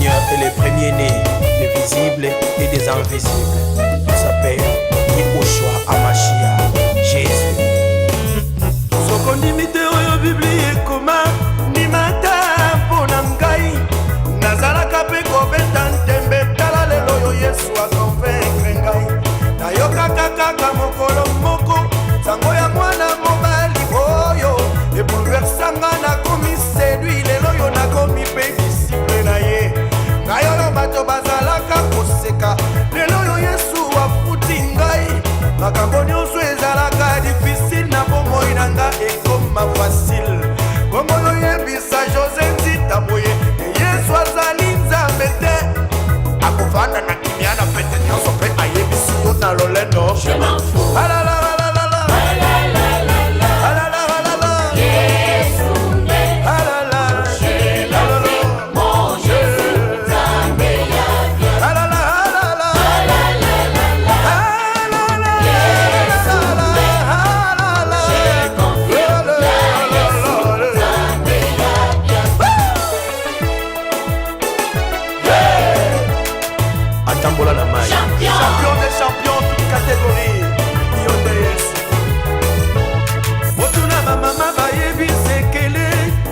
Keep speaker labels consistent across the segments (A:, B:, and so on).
A: Seigneur est le premier-né des visibles et des invisibles. Il s'appelle Yehoshua Amashia, Jésus.
B: Sokondimite oyo Biblia ekoma nimata mpona ngai nazalaka mpe kobeta ntembe tala lelo oyo Yesu akonvaincre ngai nayokaka kaka mokolo moko sango ya mwana mobali oyo ebouleversanga nakomi sedui lelo oyo nakomi mpe disiple na ye ngai oyo bato bazalaka koseka lelo oyo Yesu afuti ngai makambo nyonso ezalaka difficile na bomoi na nga ekoma facile bongo oyo yebisa José Nzita moye Yesu azali nzambe te akovanda na kimia na pete nyonso mpe ayebisi yo na lolendo champion des champions, toute catégorie. Yonde Yesu. Botuna mama bayebi sekele.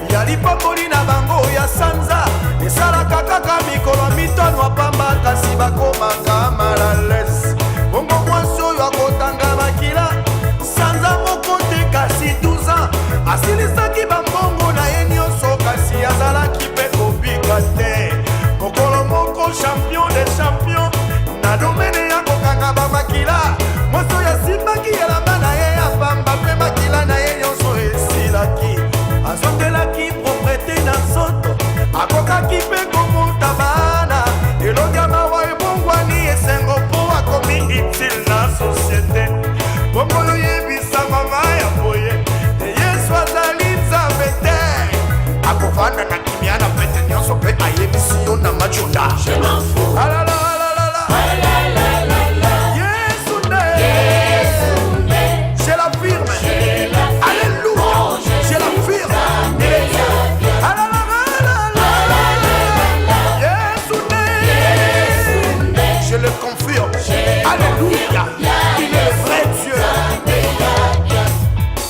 B: Yali popoli na bango ya sanza. Esalaka kaka mikolo mitono apamba kasi bakomaka malales. Bongo mwasi oyo akotanga makila. Sanza moko te kasi 12 ans. Asilisaki bambongo na ye nyonso kasi azalaki mpe kobika te. Mokolo moko champion des champions. Na domene ya kokanga ba makila moso ya simbaki elamba na ye ya pamba mpe makila na ye nyonso esilaki azongelaki proprete na nzoto akokaki mpe komuta bana elongi ya mawa ebongwani esengo mpo akomi utile na société bongo oyo yebisa mama ya boye te Yesu azali nzambe te akovanda na kimia na pete nyonso mpe ayebisi yo na majunda alala Alléluia, il est le vrai Dieu.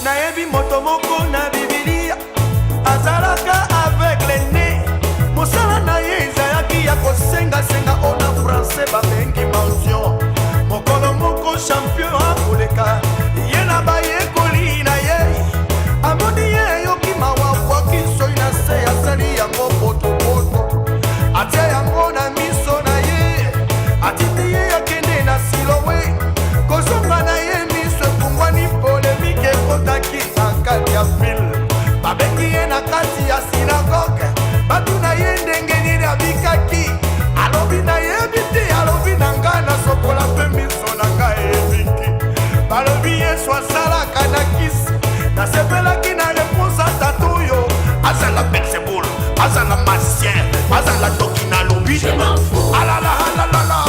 B: Naebi motomoko na Biblia azalaka avec les nez. Mosala na ye ezalaki ya kosenga ona français babengi mention. Mokolo moko champion akoleka ye na bayekoli na ye amoni ye yoki mawawaki soi na se asali yango potopoto atia yango na miso na ye atiti ye akende na silowe kozonga na ye miso ekungwani polemike ekotaki na kati ya ville babengi ye na kati ya synagogue batuna ye ndenge nini abikaki alobi na yebi te alobi na nga nasokola mpe miso na nga ebiki balobi Yesu asalaka na kisi nasepelaki na reponse atatu oyo azala Belzebul azala magicien azala toki na lobi alala alalala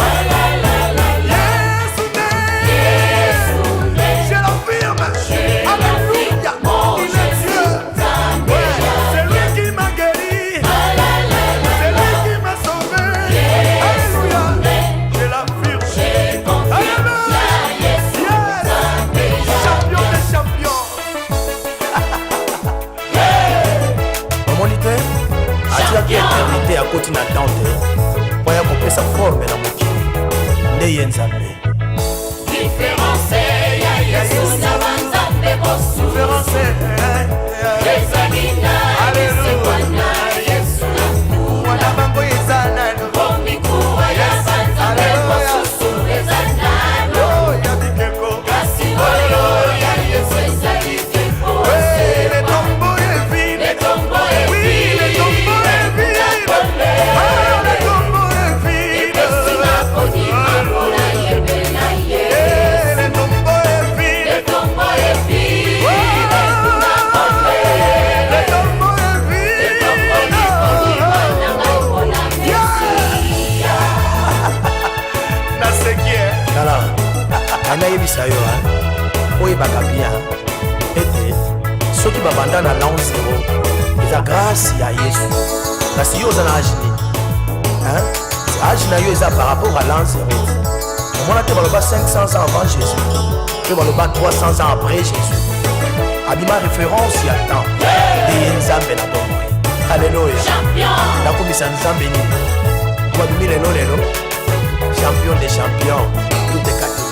B: eternité akoti na dante po ya kopesa forme na mokili nde ye nzambe
C: différence ya Yesu na banzambe bosu
B: différence
C: ezali na sekwana Yesu
B: wana bango eza nano
C: komikuwa ya banzambe bosu eza nano
B: ya bikeko
C: kasi oyo ya Yesu ezali keko
B: le tombo est vide
C: le tombo est vide
A: nayebisa yo oyebaka bien ete soki babanda na lan 0 eza grâce ya Yesu kasi yo oza na age nini âge na yo eza par rapport à l'an 0. omona te baloba 500 ans avant Jésus pe baloba 300 ans après Jésus. abima référence ya temps ndeye nzambe na bomoi. Alléluia. nakomisa nzambe nini babimi lelo champion des champions, tout est